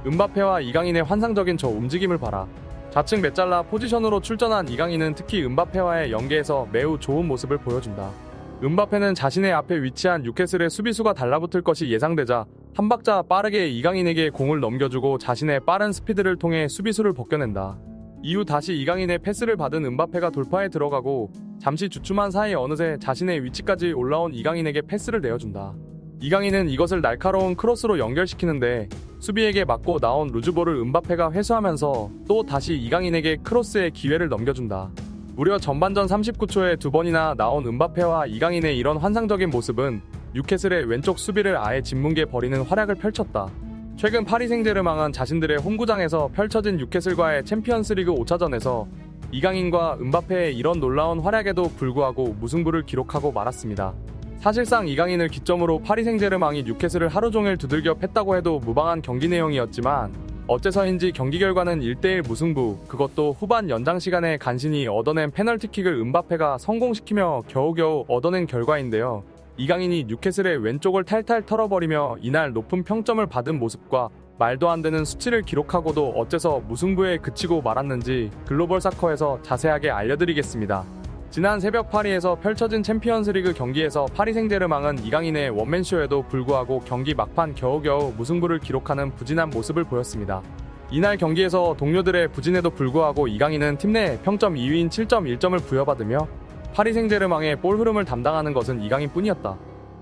은바페와 이강인의 환상적인 저 움직임을 봐라. 좌측 메잘라 포지션으로 출전한 이강인은 특히 은바페와의 연계에서 매우 좋은 모습을 보여준다. 은바페는 자신의 앞에 위치한 뉴캐슬의 수비수가 달라붙을 것이 예상되자 한 박자 빠르게 이강인에게 공을 넘겨주고 자신의 빠른 스피드를 통해 수비수를 벗겨낸다. 이후 다시 이강인의 패스를 받은 은바페가 돌파에 들어가고 잠시 주춤한 사이 어느새 자신의 위치까지 올라온 이강인에게 패스를 내어준다. 이강인은 이것을 날카로운 크로스로 연결시키는데 수비에게 맞고 나온 루즈볼을 은바페가 회수하면서 또 다시 이강인에게 크로스의 기회를 넘겨준다. 무려 전반전 39초에 두 번이나 나온 은바페와 이강인의 이런 환상적인 모습은 뉴캐슬의 왼쪽 수비를 아예 짓뭉개 버리는 활약을 펼쳤다. 최근 파리 생제르맹은 자신들의 홈구장에서 펼쳐진 뉴캐슬과의 챔피언스리그 5차전에서 이강인과 은바페의 이런 놀라운 활약에도 불구하고 무승부를 기록하고 말았습니다. 사실상 이강인을 기점으로 파리 생제르맹이 뉴캐슬을 하루 종일 두들겨 팼다고 해도 무방한 경기 내용이었지만 어째서인지 경기 결과는 1대1 무승부, 그것도 후반 연장 시간에 간신히 얻어낸 페널티킥을 은바페가 성공시키며 겨우겨우 얻어낸 결과인데요. 이강인이 뉴캐슬의 왼쪽을 탈탈 털어버리며 이날 높은 평점을 받은 모습과 말도 안 되는 수치를 기록하고도 어째서 무승부에 그치고 말았는지 글로벌 사커에서 자세하게 알려드리겠습니다. 지난 새벽 파리에서 펼쳐진 챔피언스리그 경기에서 파리 생제르맹은 이강인의 원맨쇼에도 불구하고 경기 막판 겨우겨우 무승부를 기록하는 부진한 모습을 보였습니다. 이날 경기에서 동료들의 부진에도 불구하고 이강인은 팀 내 평점 2위인 7.1점을 부여받으며 파리 생제르맹의 볼 흐름을 담당하는 것은 이강인뿐이었다.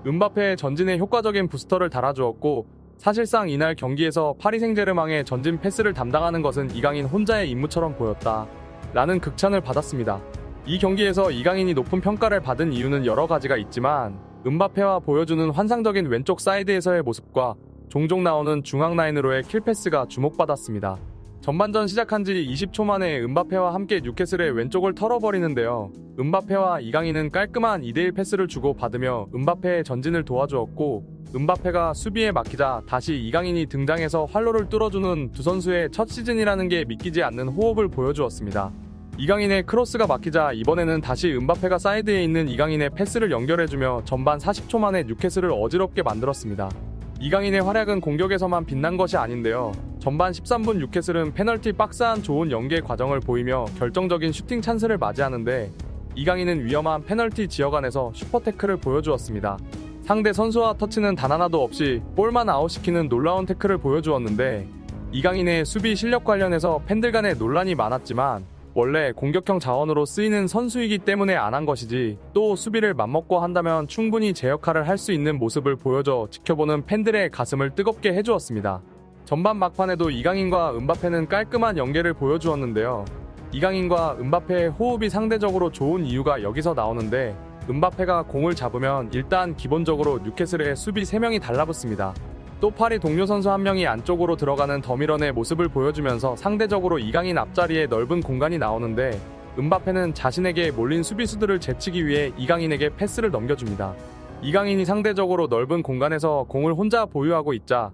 은바페의 전진에 효과적인 부스터를 달아주었고 사실상 이날 경기에서 파리 생제르맹의 전진 패스를 담당하는 것은 이강인 혼자의 임무처럼 보였다. 라는 극찬을 받았습니다. 이 경기에서 이강인이 높은 평가를 받은 이유는 여러 가지가 있지만 은바페와 보여주는 환상적인 왼쪽 사이드에서의 모습과 종종 나오는 중앙 라인으로의 킬패스가 주목받았습니다. 전반전 시작한 지 20초 만에 은바페와 함께 뉴캐슬의 왼쪽을 털어버리는데요. 은바페와 이강인은 깔끔한 2대1 패스를 주고 받으며 은바페의 전진을 도와주었고 은바페가 수비에 막히자 다시 이강인이 등장해서 활로를 뚫어주는 두 선수의 첫 시즌이라는 게 믿기지 않는 호흡을 보여주었습니다. 이강인의 크로스가 막히자 이번에는 다시 은바페가 사이드에 있는 이강인의 패스를 연결해주며 전반 40초 만에 뉴캐슬을 어지럽게 만들었습니다. 이강인의 활약은 공격에서만 빛난 것이 아닌데요. 전반 13분 뉴캐슬은 페널티 박스 안 좋은 연계 과정을 보이며 결정적인 슈팅 찬스를 맞이하는데 이강인은 위험한 페널티 지역 안에서 슈퍼태클을 보여주었습니다. 상대 선수와 터치는 단 하나도 없이 볼만 아웃시키는 놀라운 태클을 보여주었는데 이강인의 수비 실력 관련해서 팬들 간에 논란이 많았지만 원래 공격형 자원으로 쓰이는 선수이기 때문에 안 한 것이지 또 수비를 맘먹고 한다면 충분히 제 역할을 할 수 있는 모습을 보여줘 지켜보는 팬들의 가슴을 뜨겁게 해주었습니다. 전반 막판에도 이강인과 은바페는 깔끔한 연계를 보여주었는데요. 이강인과 은바페의 호흡이 상대적으로 좋은 이유가 여기서 나오는데 은바페가 공을 잡으면 일단 기본적으로 뉴캐슬의 수비 3명이 달라붙습니다. 또 파리 동료 선수 한 명이 안쪽으로 들어가는 더미런의 모습을 보여주면서 상대적으로 이강인 앞자리에 넓은 공간이 나오는데 은바페는 자신에게 몰린 수비수들을 제치기 위해 이강인에게 패스를 넘겨줍니다. 이강인이 상대적으로 넓은 공간에서 공을 혼자 보유하고 있자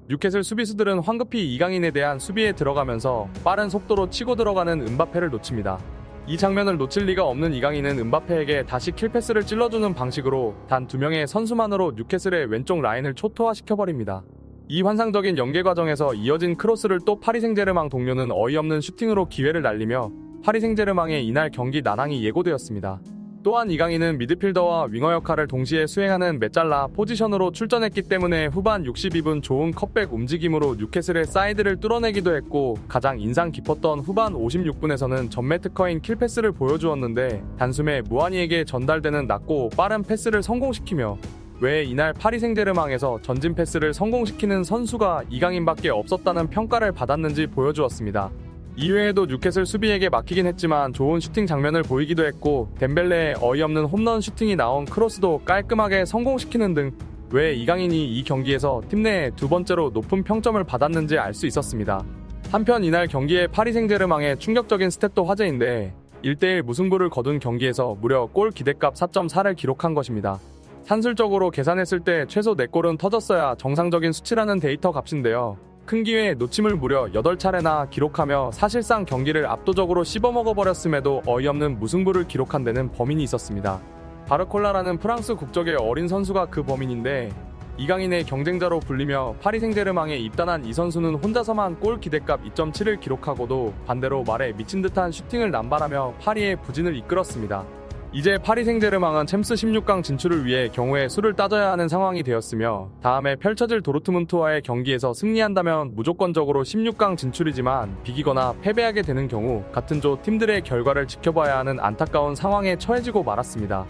뉴캐슬 수비수들은 황급히 이강인에 대한 수비에 들어가면서 빠른 속도로 치고 들어가는 은바페를 놓칩니다. 이 장면을 놓칠 리가 없는 이강인은 은바페에게 다시 킬패스를 찔러주는 방식으로 단 2명의 선수만으로 뉴캐슬의 왼쪽 라인을 초토화시켜버립니다. 이 환상적인 연계 과정에서 이어진 크로스를 또 파리 생제르맹 동료는 어이없는 슈팅으로 기회를 날리며 파리 생제르맹의 이날 경기 난항이 예고되었습니다. 또한 이강인은 미드필더와 윙어 역할을 동시에 수행하는 메잘라 포지션으로 출전했기 때문에 후반 62분 좋은 컷백 움직임으로 뉴캐슬의 사이드를 뚫어내기도 했고 가장 인상 깊었던 후반 56분에서는 전매 특허인 킬패스를 보여주었는데 단숨에 무한이에게 전달되는 낮고 빠른 패스를 성공시키며 왜 이날 파리 생제르맹에서 전진 패스를 성공시키는 선수가 이강인밖에 없었다는 평가를 받았는지 보여주었습니다. 이외에도 뉴캐슬 수비에게 막히긴 했지만 좋은 슈팅 장면을 보이기도 했고 덴벨레의 어이없는 홈런 슈팅이 나온 크로스도 깔끔하게 성공시키는 등 왜 이강인이 이 경기에서 팀 내에 두 번째로 높은 평점을 받았는지 알 수 있었습니다. 한편 이날 경기에 파리 생제르맹의 충격적인 스탯도 화제인데 1대1 무승부를 거둔 경기에서 무려 골 기대값 4.4를 기록한 것입니다. 산술적으로 계산했을 때 최소 4골은 터졌어야 정상적인 수치라는 데이터 값인데요. 큰 기회에 놓침을 무려 8차례나 기록하며 사실상 경기를 압도적으로 씹어먹어버렸음에도 어이없는 무승부를 기록한 데는 범인이 있었습니다. 바르콜라라는 프랑스 국적의 어린 선수가 그 범인인데 이강인의 경쟁자로 불리며 파리 생제르맹에 입단한 이 선수는 혼자서만 골 기대값 2.7을 기록하고도 반대로 말에 미친 듯한 슈팅을 남발하며 파리의 부진을 이끌었습니다. 이제 파리 생제르맹은 챔스 16강 진출을 위해 경우의 수를 따져야 하는 상황이 되었으며 다음에 펼쳐질 도르트문트와의 경기에서 승리한다면 무조건적으로 16강 진출이지만 비기거나 패배하게 되는 경우 같은 조 팀들의 결과를 지켜봐야 하는 안타까운 상황에 처해지고 말았습니다.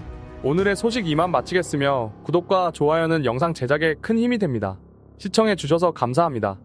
오늘의 소식 이만 마치겠으며 구독과 좋아요는 영상 제작에 큰 힘이 됩니다. 시청해주셔서 감사합니다.